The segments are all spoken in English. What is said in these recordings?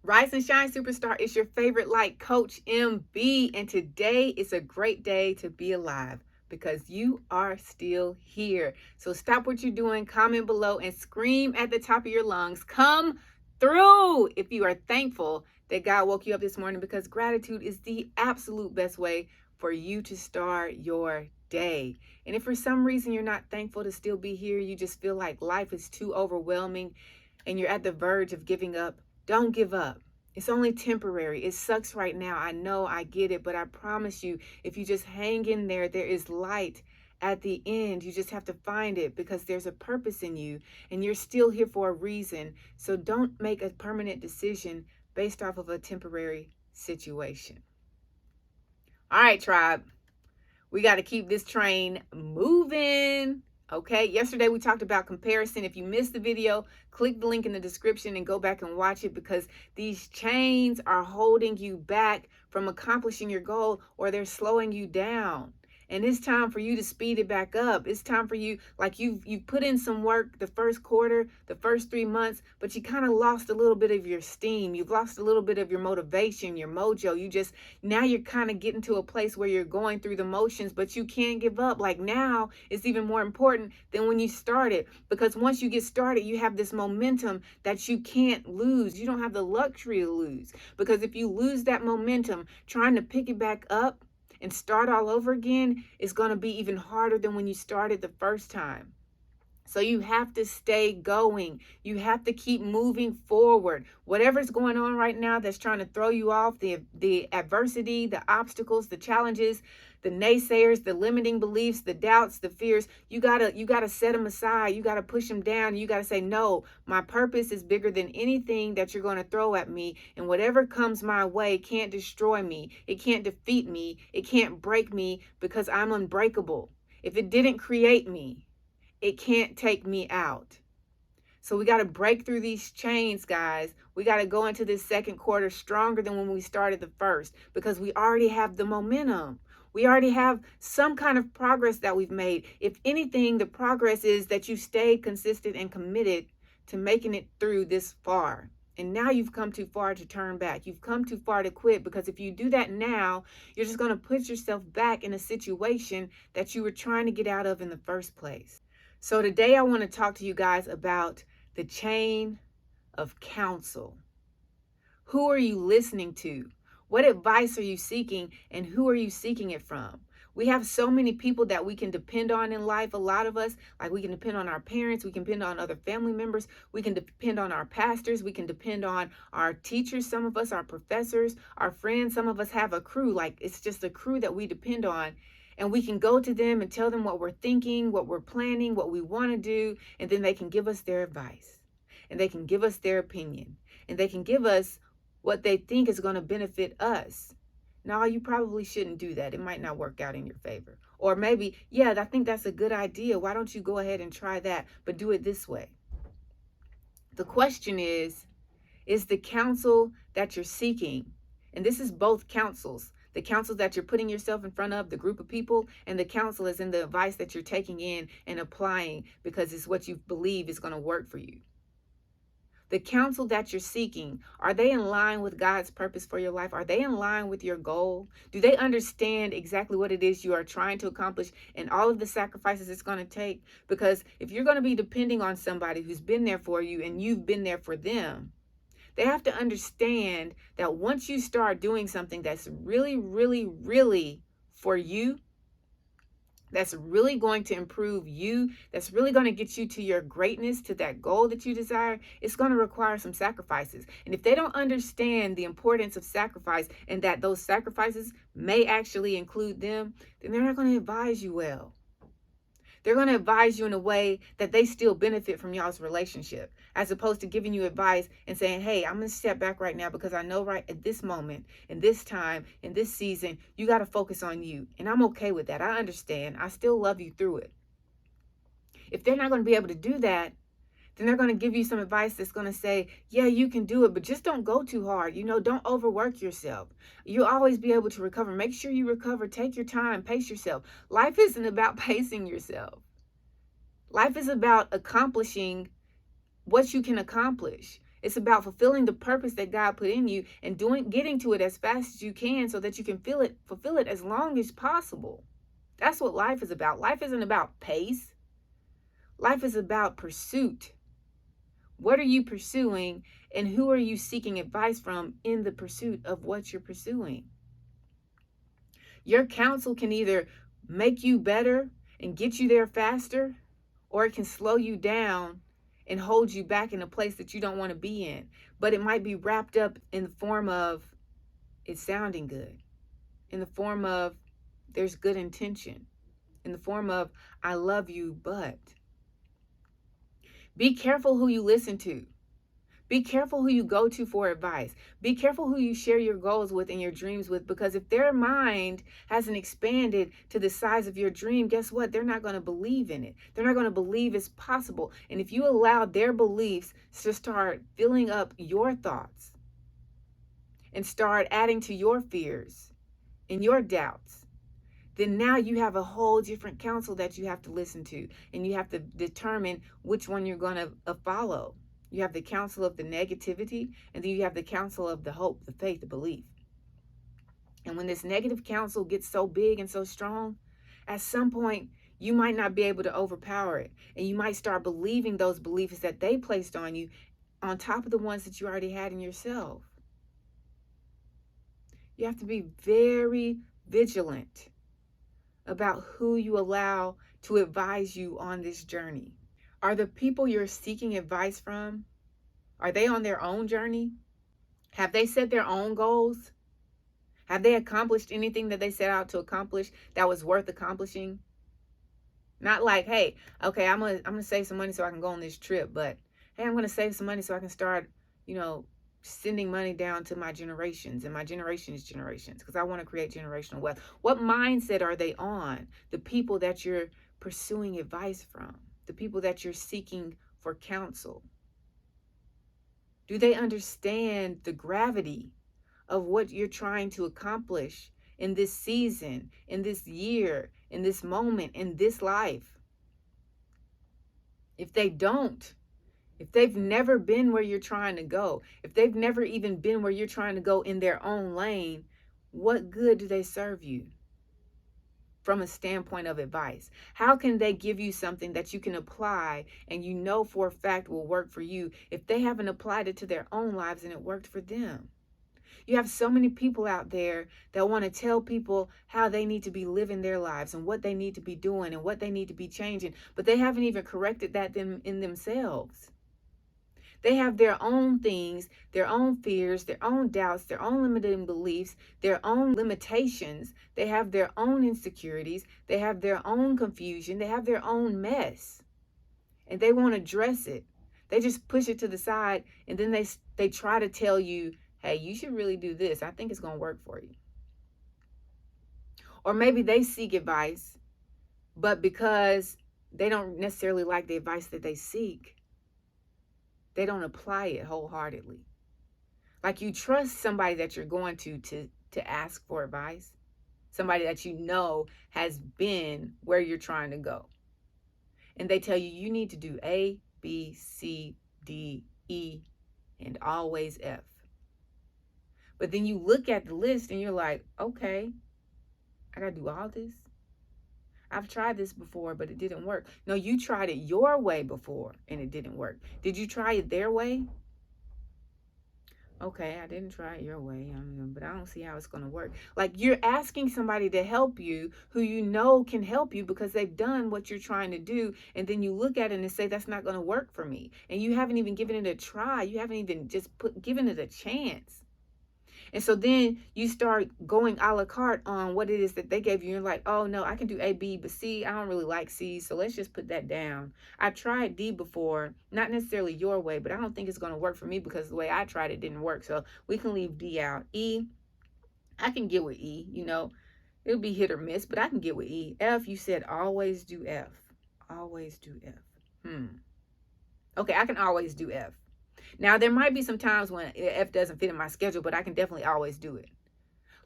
Rise and shine, superstar. It's your favorite light coach, MB. And today is a great day to be alive because you are still here. So stop what you're doing, comment below, and scream at the top of your lungs. Come through if you are thankful that God woke you up this morning, because gratitude is the absolute best way for you to start your day. And if for some reason you're not thankful to still be here, you just feel like life is too overwhelming and you're at the verge of giving up, don't give up. It's only temporary. It sucks right now. I know, I get it, but I promise you, if you just hang in there, there is light at the end. You just have to find it because there's a purpose in you and you're still here for a reason. So don't make a permanent decision based off of a temporary situation. All right, tribe. We got to keep this train moving. Okay, yesterday we talked about comparison. If you missed the video, click the link in the description and go back and watch it, because these chains are holding you back from accomplishing your goal, or they're slowing you down. And it's time for you to speed it back up. It's time for you, like you've put in some work the first quarter, the first 3 months, but you kind of lost a little bit of your steam. You've lost a little bit of your motivation, your mojo. Now you're kind of getting to a place where you're going through the motions, but you can't give up. Like now it's even more important than when you started, because once you get started, you have this momentum that you can't lose. You don't have the luxury to lose, because if you lose that momentum, trying to pick it back up and start all over again is going to be even harder than when you started the first time. So you have to stay going. You have to keep moving forward. Whatever's going on right now that's trying to throw you off, the adversity, the obstacles, the challenges, the naysayers, the limiting beliefs, the doubts, the fears, you gotta set them aside. You gotta push them down. You gotta say, no, my purpose is bigger than anything that you're going to throw at me. And whatever comes my way can't destroy me. It can't defeat me. It can't break me, because I'm unbreakable. If it didn't create me, it can't take me out. So we got to break through these chains, guys. We got to go into this second quarter stronger than when we started the first, because we already have the momentum. We already have some kind of progress that we've made. If anything, the progress is that you stay consistent and committed to making it through this far. And now you've come too far to turn back. You've come too far to quit, because if you do that now, you're just going to put yourself back in a situation that you were trying to get out of in the first place. So today I want to talk to you guys about the chain of counsel. Who are you listening to? What advice are you seeking, and who are you seeking it from? We have so many people that we can depend on in life. A lot of us, like, we can depend on our parents, we can depend on other family members, we can depend on our pastors, we can depend on our teachers, some of us, our professors, our friends. Some of us have a crew, like it's just a crew that we depend on. And we can go to them and tell them what we're thinking, what we're planning, what we want to do, and then they can give us their advice, and they can give us their opinion, and they can give us what they think is going to benefit us. Now, you probably shouldn't do that. It might not work out in your favor. Or maybe, yeah, I think that's a good idea. Why don't you go ahead and try that, but do it this way? The question is the counsel that you're seeking, and this is both counsels, the counsel that you're putting yourself in front of, the group of people, and the counsel is in the advice that you're taking in and applying because it's what you believe is going to work for you. The counsel that you're seeking, are they in line with God's purpose for your life? Are they in line with your goal? Do they understand exactly what it is you are trying to accomplish and all of the sacrifices it's going to take? Because if you're going to be depending on somebody who's been there for you and you've been there for them, they have to understand that once you start doing something that's really, really, really for you, that's really going to improve you, that's really going to get you to your greatness, to that goal that you desire, it's going to require some sacrifices. And if they don't understand the importance of sacrifice and that those sacrifices may actually include them, then they're not going to advise you well. They're going to advise you in a way that they still benefit from y'all's relationship, as opposed to giving you advice and saying, hey, I'm going to step back right now because I know right at this moment, in this time, in this season, you got to focus on you. And I'm okay with that. I understand. I still love you through it. If they're not going to be able to do that, then they're going to give you some advice that's going to say, yeah, you can do it, but just don't go too hard. Don't overwork yourself. You'll always be able to recover. Make sure you recover. Take your time. Pace yourself. Life isn't about pacing yourself. Life is about accomplishing what you can accomplish. It's about fulfilling the purpose that God put in you and getting to it as fast as you can so that you can fulfill it as long as possible. That's what life is about. Life isn't about pace. Life is about pursuit. What are you pursuing, and who are you seeking advice from in the pursuit of what you're pursuing? Your counsel can either make you better and get you there faster, or it can slow you down and hold you back in a place that you don't want to be in. But it might be wrapped up in the form of it sounding good, in the form of there's good intention, in the form of I love you, but. Be careful who you listen to. Be careful who you go to for advice. Be careful who you share your goals with and your dreams with, because if their mind hasn't expanded to the size of your dream, guess what? They're not going to believe in it. They're not going to believe it's possible. And if you allow their beliefs to start filling up your thoughts and start adding to your fears and your doubts, then now you have a whole different counsel that you have to listen to, and you have to determine which one you're going to follow. You have the counsel of the negativity, and then you have the counsel of the hope, the faith, the belief. And when this negative counsel gets so big and so strong, at some point, you might not be able to overpower it. And you might start believing those beliefs that they placed on you on top of the ones that you already had in yourself. You have to be very vigilant about who you allow to advise you on this journey. Are the people you're seeking advice from, are they on their own journey? Have they set their own goals? Have they accomplished anything that they set out to accomplish that was worth accomplishing? Not like, hey, okay, I'm gonna save some money so I can go on this trip, but hey, I'm gonna save some money so I can start, sending money down to my generations and my generations, because I want to create generational wealth. What mindset are they on? The people that you're pursuing advice from, the people that you're seeking for counsel. Do they understand the gravity of what you're trying to accomplish in this season, in this year, in this moment, in this life? If they don't, if they've never been where you're trying to go, if they've never even been where you're trying to go in their own lane, what good do they serve you from a standpoint of advice? How can they give you something that you can apply and you know for a fact will work for you if they haven't applied it to their own lives and it worked for them? You have so many people out there that want to tell people how they need to be living their lives and what they need to be doing and what they need to be changing, but they haven't even corrected that in themselves. They have their own things, their own fears, their own doubts, their own limiting beliefs, their own limitations. They have their own insecurities. They have their own confusion. They have their own mess. And they won't address it. They just push it to the side, and then they try to tell you, hey, you should really do this. I think it's going to work for you. Or maybe they seek advice, but because they don't necessarily like the advice that they seek, they don't apply it wholeheartedly. Like you trust somebody that you're going to ask for advice, somebody that you know has been where you're trying to go. And they tell you, you need to do A, B, C, D, E, and always F. But then you look at the list and you're like, okay, I got to do all this? I've tried this before, but it didn't work. No, you tried it your way before and it didn't work. Did you try it their way? Okay, I didn't try it your way, but I don't see how it's going to work. Like you're asking somebody to help you who you know can help you because they've done what you're trying to do. And then you look at it and say, that's not going to work for me. And you haven't even given it a try. You haven't even just given it a chance. And so then you start going a la carte on what it is that they gave you. You're like, oh, no, I can do A, B, but C, I don't really like C, so let's just put that down. I tried D before, not necessarily your way, but I don't think it's going to work for me because the way I tried it didn't work, so we can leave D out. E, I can get with E, it'll be hit or miss, but I can get with E. F, you said always do F. Always do F. Okay, I can always do F. Now, there might be some times when F doesn't fit in my schedule, but I can definitely always do it.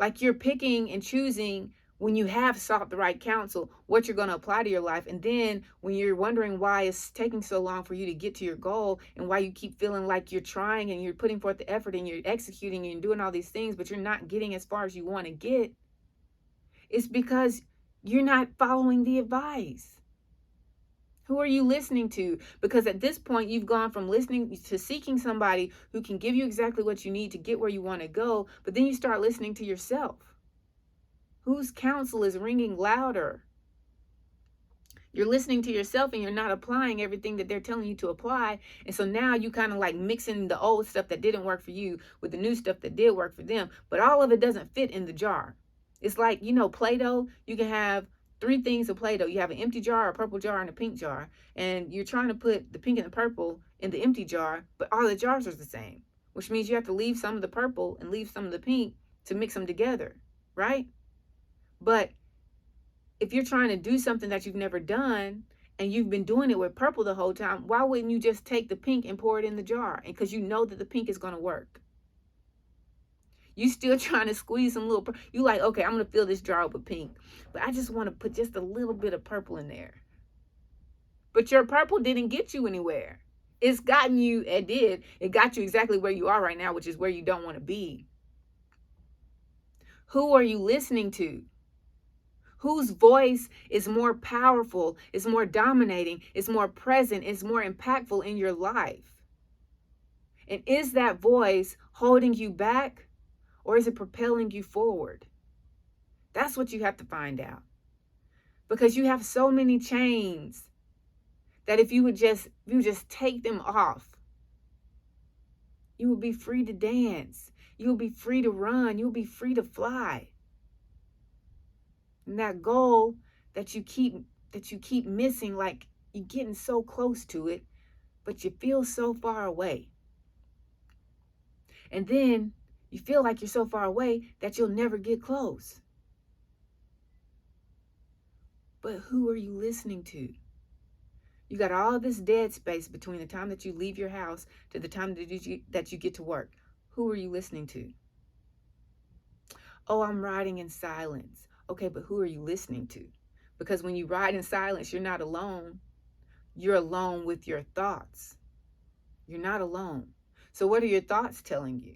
Like you're picking and choosing when you have sought the right counsel, what you're going to apply to your life. And then when you're wondering why it's taking so long for you to get to your goal and why you keep feeling like you're trying and you're putting forth the effort and you're executing and doing all these things, but you're not getting as far as you want to get, it's because you're not following the advice. Who are you listening to? Because at this point, you've gone from listening to seeking somebody who can give you exactly what you need to get where you want to go, but then you start listening to yourself. Whose counsel is ringing louder? You're listening to yourself and you're not applying everything that they're telling you to apply. And so now you kind of like mixing the old stuff that didn't work for you with the new stuff that did work for them. But all of it doesn't fit in the jar. It's like, Play-Doh. You can have 3 things of Play-Doh. You have an empty jar, a purple jar, and a pink jar. And you're trying to put the pink and the purple in the empty jar, but all the jars are the same, which means you have to leave some of the purple and leave some of the pink to mix them together, right? But if you're trying to do something that you've never done and you've been doing it with purple the whole time, why wouldn't you just take the pink and pour it in the jar? And because you know that the pink is going to work. You still trying to squeeze some little, you like, okay, I'm going to fill this jar up with pink, but I just want to put just a little bit of purple in there. But your purple didn't get you anywhere. It's gotten you, it got you exactly where you are right now, which is where you don't want to be. Who are you listening to? Whose voice is more powerful, is more dominating, is more present, is more impactful in your life? And is that voice holding you back or is it propelling you forward? That's what you have to find out. Because you have so many chains that if you would just take them off, you will be free to dance. You will be free to run. You will be free to fly. And that goal that you keep missing, like you're getting so close to it, but you feel so far away. And then you feel like you're so far away that you'll never get close. But who are you listening to? You got all this dead space between the time that you leave your house to the time that you get to work. Who are you listening to? Oh, I'm riding in silence. Okay, but who are you listening to? Because when you ride in silence, you're not alone. You're alone with your thoughts. You're not alone. So what are your thoughts telling you?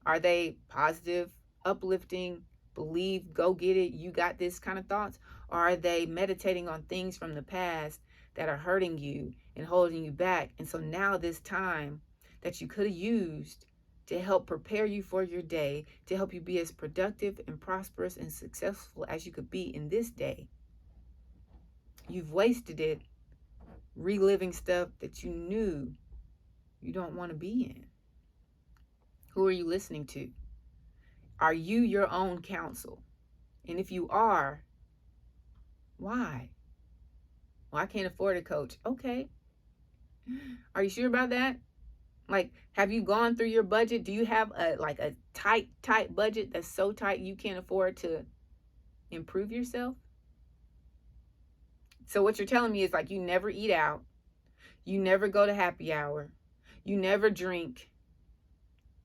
Are they positive, uplifting, believe, go get it, you got this kind of thoughts? Or are they meditating on things from the past that are hurting you and holding you back? And so now this time that you could have used to help prepare you for your day, to help you be as productive and prosperous and successful as you could be in this day, you've wasted it reliving stuff that you knew you don't want to be in. Who are you listening to? Are you your own counsel? And if you are, why? Well, I can't afford a coach. Okay. Are you sure about that? Like, have you gone through your budget? Do you have a tight budget that's so tight you can't afford to improve yourself? So what you're telling me is like you never eat out. You never go to happy hour. You never drink.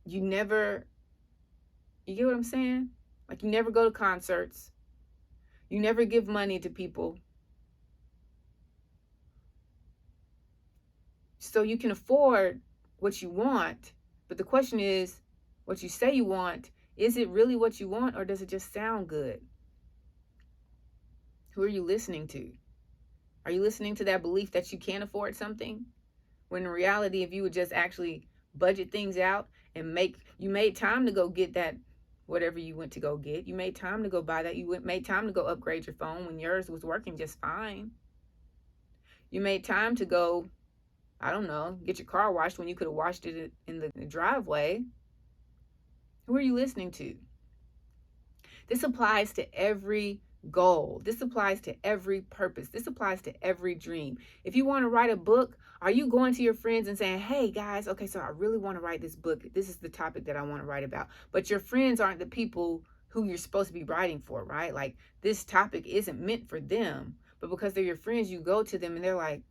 You get what I'm saying? Like you never go to concerts. You never give money to people. So you can afford what you want, but the question is, what you say you want, is it really what you want or does it just sound good? Who are you listening to? Are you listening to that belief that you can't afford something? When in reality, if you would just actually budget things out and you made time to go get that, whatever you went to go get. You made time to go buy that. Made time to go upgrade your phone when yours was working just fine. You made time to go, I don't know, get your car washed when you could have washed it in the driveway. Who are you listening to? This applies to every goal. This applies to every purpose. This applies to every dream. If you want to write a book, are you going to your friends and saying, hey guys, okay, so I really want to write this book. This is the topic that I want to write about. But your friends aren't the people who you're supposed to be writing for, right? Like this topic isn't meant for them. But because they're your friends, you go to them and they're like,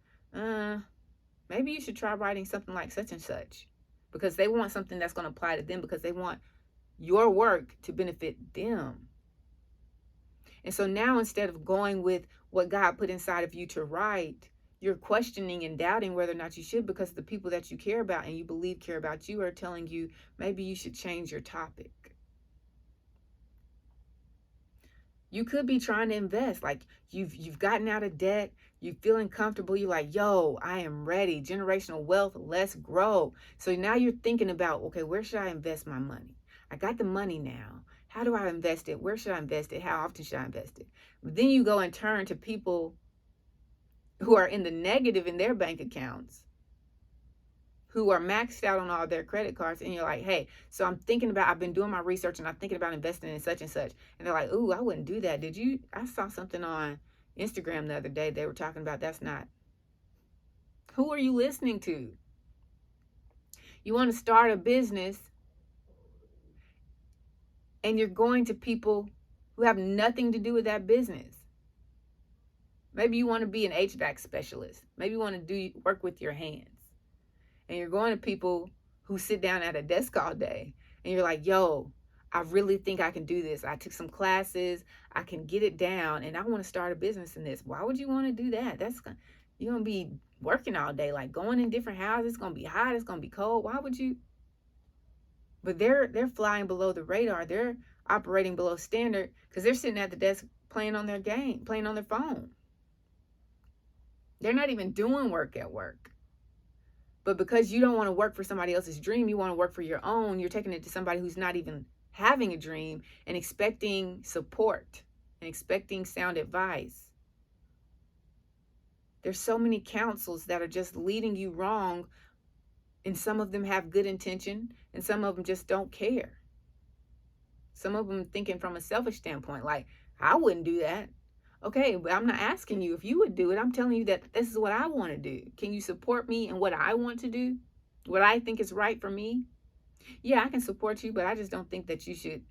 maybe you should try writing something like such and such. Because they want something that's going to apply to them because they want your work to benefit them. And so now instead of going with what God put inside of you to write, you're questioning and doubting whether or not you should, because the people that you care about and you believe care about you are telling you maybe you should change your topic. You could be trying to invest. Like you've gotten out of debt, you're feeling comfortable, you're like, yo, I am ready. Generational wealth, let's grow. So now you're thinking about, okay, where should I invest my money? I got the money now. How do I invest it? Where should I invest it? How often should I invest it? But then you go and turn to people who are in the negative in their bank accounts, who are maxed out on all their credit cards, and you're like, hey, so I've been doing my research and I'm thinking about investing in such and such. And they're like, ooh, I wouldn't do that. I saw something on Instagram the other day. They were talking about that's not. Who are you listening to? You want to start a business and you're going to people who have nothing to do with that business. Maybe you want to be an HVAC specialist. Maybe you want to work with your hands. And you're going to people who sit down at a desk all day and you're like, yo, I really think I can do this. I took some classes, I can get it down, and I want to start a business in this. Why would you want to do that? You're going to be working all day, like going in different houses. It's going to be hot, it's going to be cold. Why would you? But they're flying below the radar. They're operating below standard because they're sitting at the desk playing on their game, playing on their phone. They're not even doing work at work. But because you don't want to work for somebody else's dream, you want to work for your own, you're taking it to somebody who's not even having a dream and expecting support and expecting sound advice. There's so many counsels that are just leading you wrong, and some of them have good intention and some of them just don't care. Some of them thinking from a selfish standpoint, like, I wouldn't do that. Okay, but I'm not asking you if you would do it. I'm telling you that this is what I want to do. Can you support me in what I want to do? What I think is right for me? Yeah, I can support you, but I just don't think that you should.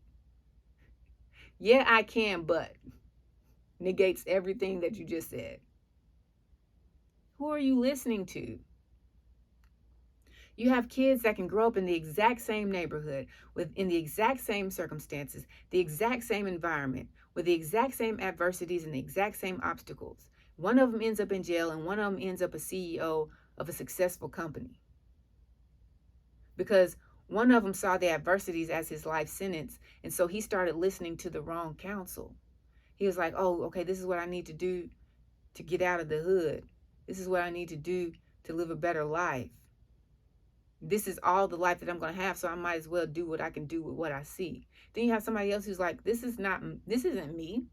Yeah, I can, but negates everything that you just said. Who are you listening to? You have kids that can grow up in the exact same neighborhood, in the exact same circumstances, the exact same environment, with the exact same adversities and the exact same obstacles. One of them ends up in jail and one of them ends up a CEO of a successful company. Because one of them saw the adversities as his life sentence, and so he started listening to the wrong counsel. He was like, oh, okay, this is what I need to do to get out of the hood. This is what I need to do to live a better life. This is all the life that I'm going to have, so I might as well do what I can do with what I see. Then you have somebody else who's like, this isn't me.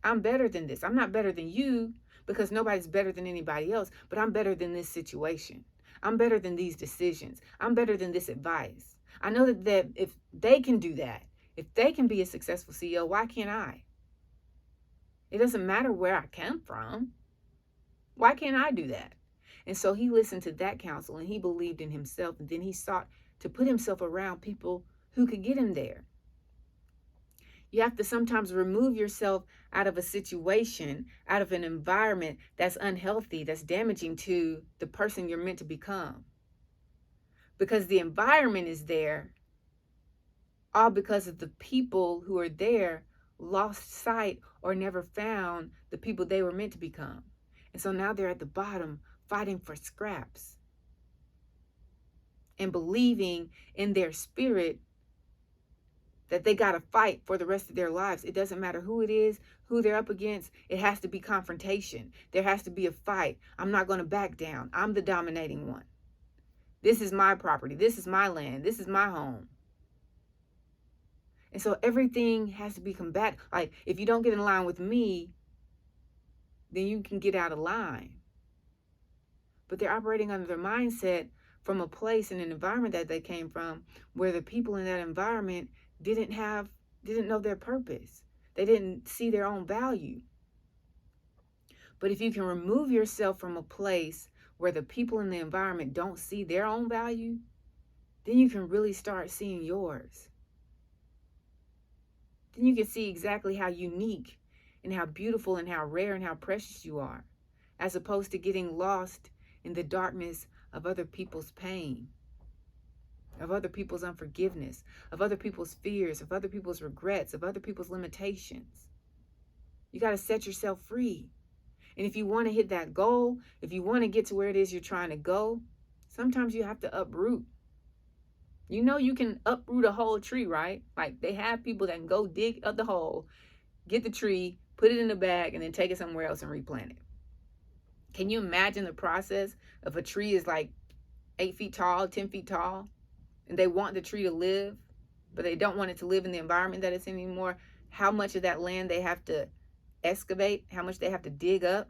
I'm better than this. I'm not better than you, because nobody's better than anybody else, but I'm better than this situation. I'm better than these decisions. I'm better than this advice. I know that if they can do that, if they can be a successful CEO, why can't I? It doesn't matter where I come from. Why can't I do that? And so he listened to that counsel and he believed in himself, and then he sought to put himself around people who could get him there. You have to sometimes remove yourself out of a situation, out of an environment that's unhealthy, that's damaging to the person you're meant to become. Because the environment is there, all because of the people who are there lost sight or never found the people they were meant to become. And so now they're at the bottom fighting for scraps and believing in their spirit that they got to fight for the rest of their lives. It doesn't matter who it is, who they're up against. It has to be confrontation. There has to be a fight. I'm not going to back down. I'm the dominating one. This is my property. This is my land. This is my home. And so everything has to be combated. Like, if you don't get in line with me, then you can get out of line. But they're operating under their mindset from a place and an environment that they came from, where the people in that environment didn't know their purpose. They didn't see their own value. But if you can remove yourself from a place where the people in the environment don't see their own value, then you can really start seeing yours. Then you can see exactly how unique and how beautiful and how rare and how precious you are, as opposed to getting lost in the darkness of other people's pain, of other people's unforgiveness, of other people's fears, of other people's regrets, of other people's limitations. You got to set yourself free. And if you want to hit that goal, if you want to get to where it is you're trying to go, sometimes you have to uproot. You know you can uproot a whole tree, right? Like they have people that can go dig up the hole, get the tree, put it in a bag, and then take it somewhere else and replant it. Can you imagine the process of a tree is like 8 feet tall, 10 feet tall, and they want the tree to live, but they don't want it to live in the environment that it's in anymore? How much of that land they have to excavate, how much they have to dig up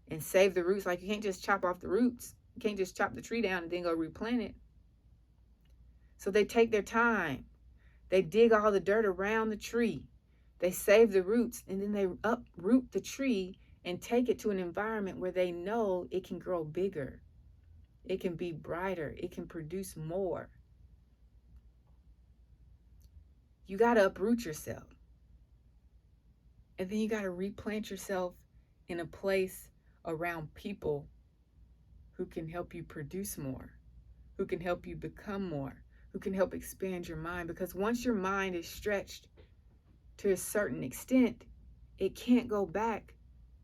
and save the roots. Like you can't just chop off the roots. You can't just chop the tree down and then go replant it. So they take their time. They dig all the dirt around the tree. They save the roots, and then they uproot the tree and take it to an environment where they know it can grow bigger. It can be brighter. It can produce more. You got to uproot yourself. And then you got to replant yourself in a place around people who can help you produce more, who can help you become more, who can help expand your mind. Because once your mind is stretched to a certain extent, it can't go back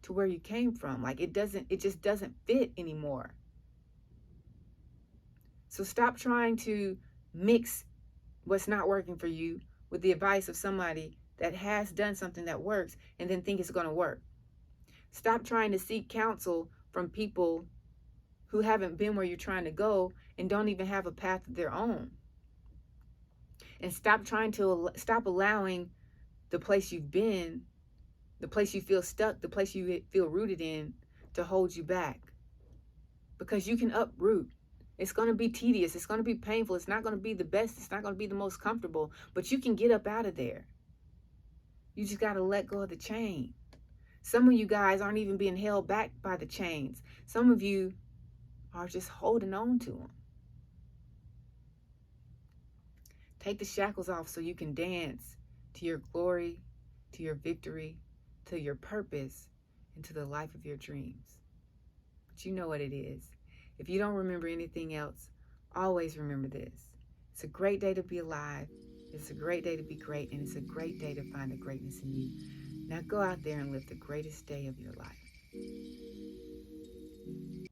to where you came from. Like it just doesn't fit anymore. So stop trying to mix what's not working for you with the advice of somebody that has done something that works and then think it's going to work. Stop trying to seek counsel from people who haven't been where you're trying to go and don't even have a path of their own. And stop allowing the place you've been, the place you feel stuck, the place you feel rooted in to hold you back. Because you can uproot. It's going to be tedious. It's going to be painful. It's not going to be the best. It's not going to be the most comfortable. But you can get up out of there. You just got to let go of the chain. Some of you guys aren't even being held back by the chains. Some of you are just holding on to them. Take the shackles off so you can dance to your glory, to your victory, to your purpose, and to the life of your dreams. But you know what it is. If you don't remember anything else, always remember this. It's a great day to be alive. It's a great day to be great. And it's a great day to find the greatness in you. Now go out there and live the greatest day of your life.